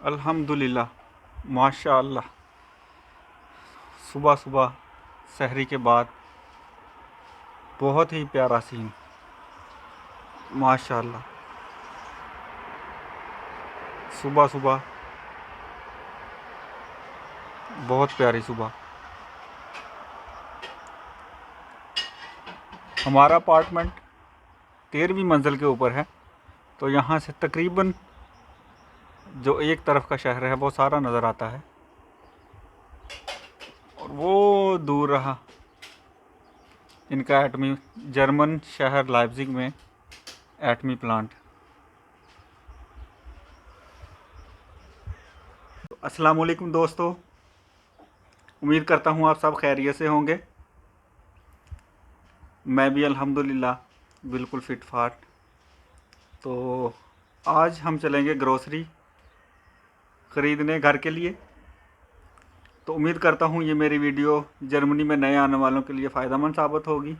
अल्हम्दुलिल्लाह माशाअल्लाह। सुबह सुबह सहरी के बाद बहुत ही प्यारा सीन माशाअल्लाह। सुबह सुबह बहुत प्यारी सुबह। हमारा अपार्टमेंट 13वीं मंजिल के ऊपर है, तो यहाँ से तकरीबन जो एक तरफ का शहर है वो सारा नज़र आता है। और वो दूर रहा इनका एटमी, जर्मन शहर लाइप्जिग में एटमी प्लांट। अस्सलाम वालेकुम दोस्तों, उम्मीद करता हूँ आप सब खैरियत से होंगे। मैं भी अल्हम्दुलिल्लाह बिल्कुल फिट फाट। तो आज हम चलेंगे ग्रोसरी ख़रीदने घर के लिए। तो उम्मीद करता हूँ ये मेरी वीडियो जर्मनी में नए आने वालों के लिए फ़ायदेमंद साबित होगी।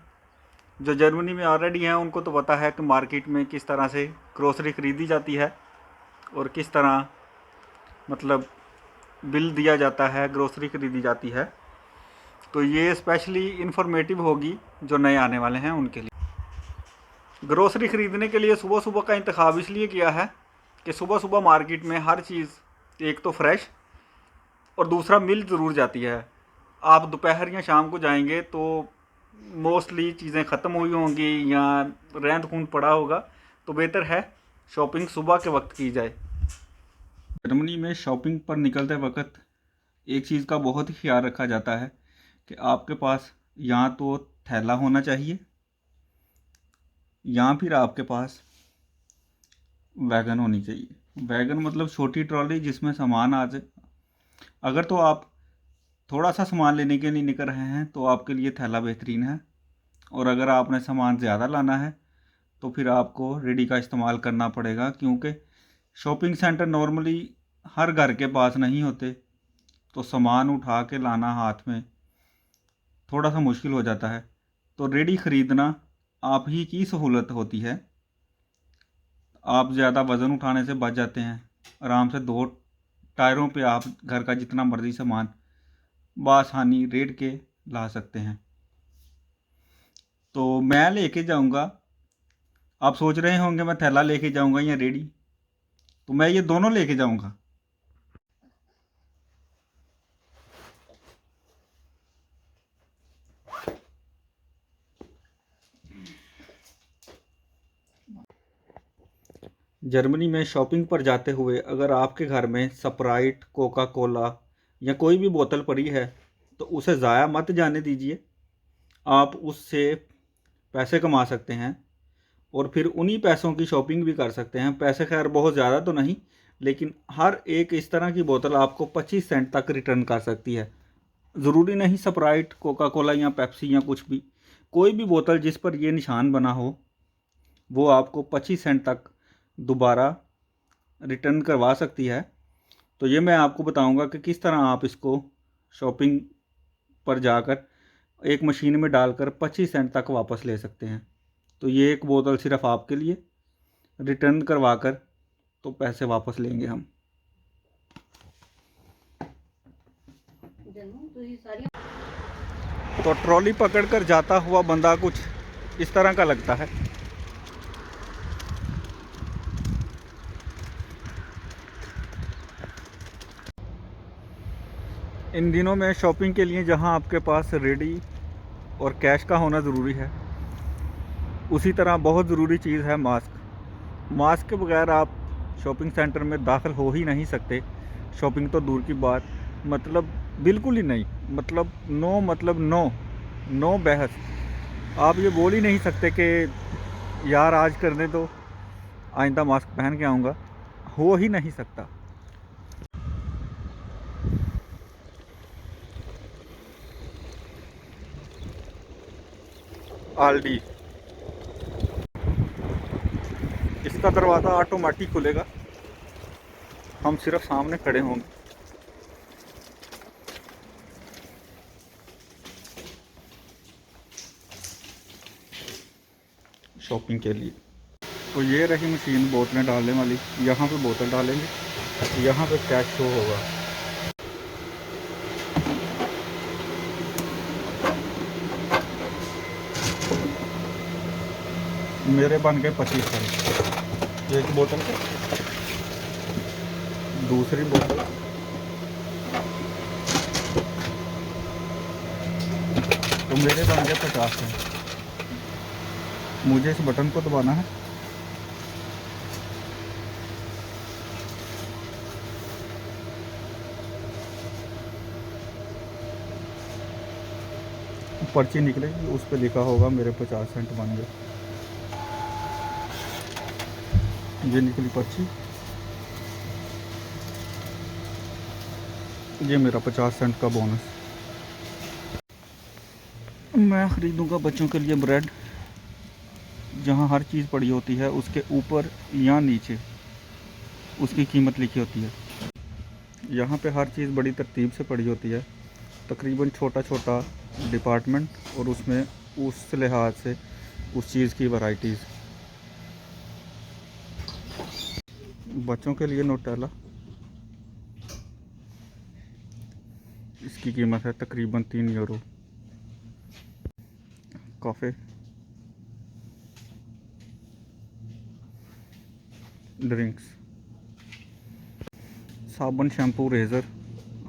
जो जर्मनी में ऑलरेडी हैं उनको तो पता है कि मार्केट में किस तरह से ग्रोसरी ख़रीदी जाती है और किस तरह मतलब बिल दिया जाता है, ग्रोसरी ख़रीदी जाती है। तो ये स्पेशली इन्फॉर्मेटिव होगी जो नए आने वाले हैं उनके लिए। ग्रोसरी ख़रीदने के लिए सुबह सुबह का इंतखाब इसलिए किया है कि सुबह सुबह मार्केट में हर चीज़ एक तो फ्रेश और दूसरा मिल ज़रूर जाती है। आप दोपहर या शाम को जाएंगे तो मोस्टली चीज़ें ख़त्म हुई होंगी या रेंद खून पड़ा होगा, तो बेहतर है शॉपिंग सुबह के वक्त की जाए। जर्मनी में शॉपिंग पर निकलते वक्त एक चीज़ का बहुत ही ख्याल रखा जाता है कि आपके पास या तो थैला होना चाहिए या फिर आपके पास वैगन होनी चाहिए। वैगन मतलब छोटी ट्रॉली जिसमें सामान आ जाए। अगर तो आप थोड़ा सा सामान लेने के लिए निकल रहे हैं तो आपके लिए थैला बेहतरीन है, और अगर आपने सामान ज़्यादा लाना है तो फिर आपको रेडी का इस्तेमाल करना पड़ेगा, क्योंकि शॉपिंग सेंटर नॉर्मली हर घर के पास नहीं होते, तो सामान उठा के लाना हाथ में थोड़ा सा मुश्किल हो जाता है। तो रेडी ख़रीदना आप ही की सहूलत होती है। आप ज़्यादा वज़न उठाने से बच जाते हैं। आराम से 2 टायरों पे आप घर का जितना मर्ज़ी सामान बआसानी रेड के ला सकते हैं। तो मैं लेके जाऊंगा। आप सोच रहे होंगे मैं थैला लेके जाऊंगा या रेडी, तो मैं ये दोनों लेके जाऊंगा। जर्मनी में शॉपिंग पर जाते हुए अगर आपके घर में स्प्राइट, कोका कोला या कोई भी बोतल पड़ी है तो उसे ज़ाया मत जाने दीजिए। आप उससे पैसे कमा सकते हैं और फिर उन्हीं पैसों की शॉपिंग भी कर सकते हैं। पैसे खैर बहुत ज़्यादा तो नहीं, लेकिन हर एक इस तरह की बोतल आपको 25 सेंट तक रिटर्न कर सकती है। ज़रूरी नहीं स्प्राइट, कोका कोला या पेप्सी या कुछ भी, कोई भी बोतल जिस पर ये निशान बना हो वो आपको 25 सेंट तक दोबारा रिटर्न करवा सकती है। तो ये मैं आपको बताऊंगा कि किस तरह आप इसको शॉपिंग पर जाकर एक मशीन में डालकर 25 सेंट तक वापस ले सकते हैं। तो ये एक बोतल सिर्फ आपके लिए, रिटर्न करवा कर तो पैसे वापस लेंगे हम। तो ट्रॉली पकड़कर जाता हुआ बंदा कुछ इस तरह का लगता है। इन दिनों में शॉपिंग के लिए जहां आपके पास रेडी और कैश का होना ज़रूरी है, उसी तरह बहुत ज़रूरी चीज़ है मास्क। मास्क के बगैर आप शॉपिंग सेंटर में दाखिल हो ही नहीं सकते। शॉपिंग तो दूर की बात, मतलब बिल्कुल ही नहीं, मतलब नो, मतलब नो नो बहस। आप ये बोल ही नहीं सकते कि यार आज करने दो, आइंदा मास्क पहन के आऊँगा। हो ही नहीं सकता। आल्डी, इसका दरवाज़ा ऑटोमेटिक खुलेगा, हम सिर्फ सामने खड़े होंगे। शॉपिंग के लिए तो ये रही मशीन बोतलें डालने वाली। यहाँ पे बोतल डालेंगे यहाँ पे कैश शो होगा। मेरे बन गए 25 सेंट। एक बोतल के, दूसरी बोतल, तो मेरे बन गए 50 सेंट। मुझे इस बटन को दबाना है। पर्ची निकलेगी, उस पर लिखा होगा मेरे 50 सेंट बन गए। ये निकली पर्ची, ये मेरा 50 सेंट का बोनस। मैं ख़रीदूँगा बच्चों के लिए ब्रेड। जहाँ हर चीज़ पड़ी होती है उसके ऊपर या नीचे उसकी कीमत लिखी होती है। यहाँ पे हर चीज़ बड़ी तरतीब से पड़ी होती है, तकरीबन छोटा छोटा डिपार्टमेंट, और उसमें उस लिहाज से उस चीज़ की वैरायटीज़। बच्चों के लिए नोटेला, इसकी कीमत है तकरीबन 3 यूरो। कॉफ़ी, ड्रिंक्स, साबुन, शैम्पू, रेज़र,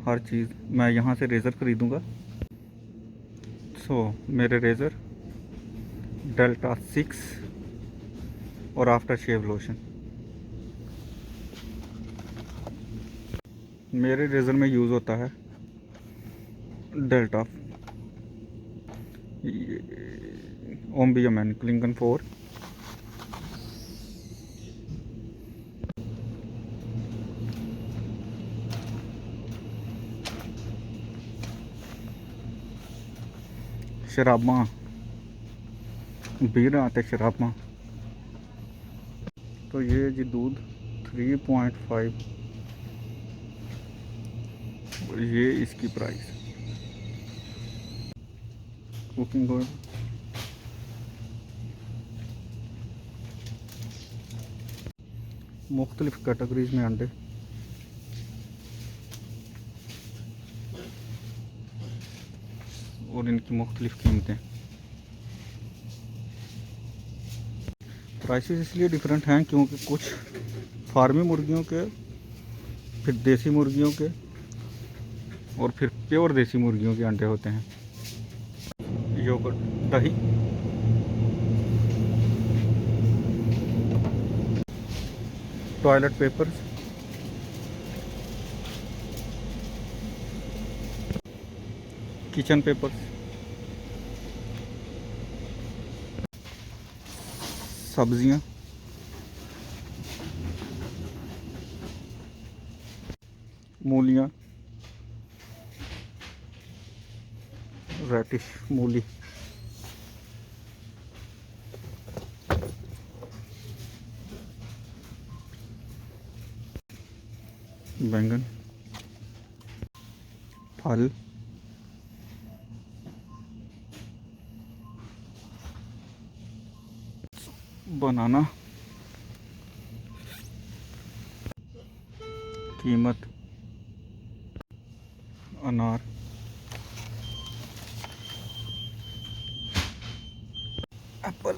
हर चीज़। मैं यहाँ से रेज़र ख़रीदूँगा। मेरे रेज़र डेल्टा 6 और आफ्टर शेव लोशन। मेरे रेज़र में यूज़ होता है डेल्टा ओम्बियमैन क्लिंगन 4, शराबा, बीर आते शराबा। तो ये जी दूध 3.5, ये इसकी प्राइस। कुकिंग ऑयल, मुख्तलिफ कैटेगरीज में अंडे, और इनकी मुख्तलिफ कीमतें। प्राइसेस इसलिए डिफरेंट हैं क्योंकि कुछ फार्मी मुर्गियों के, फिर देसी मुर्गियों के, और फिर प्योर देसी मुर्गियों के अंडे होते हैं। योगर्ट, दही, टॉयलेट पेपर्स, किचन पेपर्स, सब्जियां, मूलियां, रेडिश मूली, बैंगन, फल, बनाना, कीमत, अनार, एप्पल,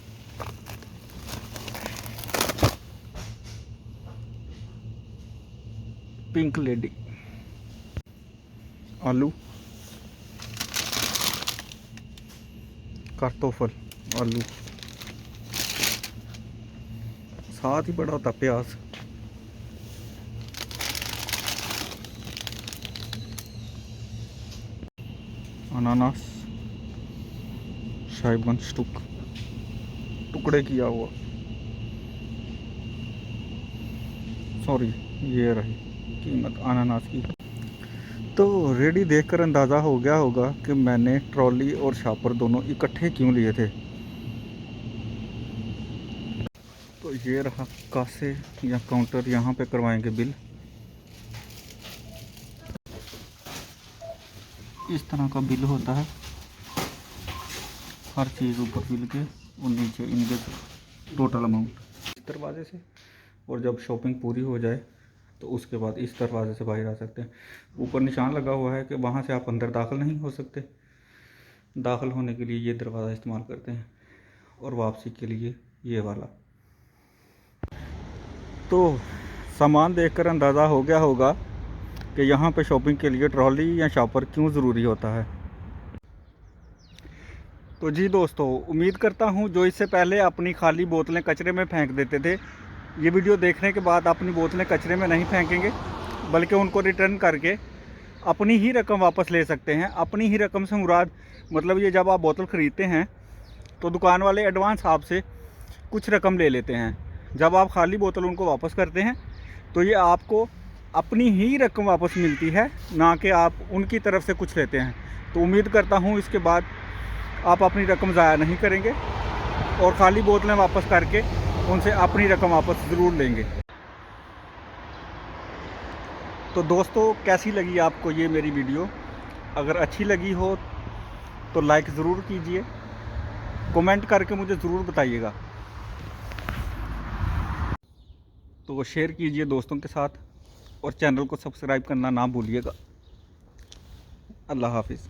पिंक लेडी, आलू, कार्तोफल, आलू, साथ ही पड़ा होता प्याज, अनानास, शाइबन स्टुक, टुकड़े किया हुआ, सॉरी ये रही कीमत अनानास की। तो रेडी देखकर अंदाज़ा हो गया होगा कि मैंने ट्रॉली और शापर दोनों इकट्ठे क्यों लिए थे। तो ये रहा कासे या काउंटर, यहाँ पे करवाएंगे बिल। इस तरह का बिल होता है, हर चीज़ ऊपर बिल के और नीचे इनके टोटल अमाउंट इस दरवाजे से। और जब शॉपिंग पूरी हो जाए तो उसके बाद इस दरवाज़े से बाहर आ सकते हैं। ऊपर निशान लगा हुआ है कि वहाँ से आप अंदर दाखिल नहीं हो सकते। दाखिल होने के लिए ये दरवाज़ा इस्तेमाल करते हैं और वापसी के लिए ये वाला। तो सामान देखकर अंदाज़ा हो गया होगा कि यहाँ पे शॉपिंग के लिए ट्रॉली या शॉपर क्यों ज़रूरी होता है। तो जी दोस्तों, उम्मीद करता हूँ जो इससे पहले अपनी खाली बोतलें कचरे में फेंक देते थे, ये वीडियो देखने के बाद अपनी बोतलें कचरे में नहीं फेंकेंगे, बल्कि उनको रिटर्न करके अपनी ही रकम वापस ले सकते हैं। अपनी ही रकम से मुराद मतलब ये, जब आप बोतल ख़रीदते हैं तो दुकान वाले एडवांस आपसे कुछ रकम ले लेते हैं। जब आप खाली बोतल उनको वापस करते हैं तो ये आपको अपनी ही रकम वापस मिलती है, ना कि आप उनकी तरफ से कुछ लेते हैं। तो उम्मीद करता हूँ इसके बाद आप अपनी रकम ज़ाया नहीं करेंगे और ख़ाली बोतलें वापस करके उनसे अपनी रकम वापस ज़रूर लेंगे। तो दोस्तों, कैसी लगी आपको ये मेरी वीडियो? अगर अच्छी लगी हो तो लाइक ज़रूर कीजिए, कमेंट करके मुझे ज़रूर बताइएगा। तो शेयर कीजिए दोस्तों के साथ और चैनल को सब्सक्राइब करना ना भूलिएगा। अल्लाह हाफिज़।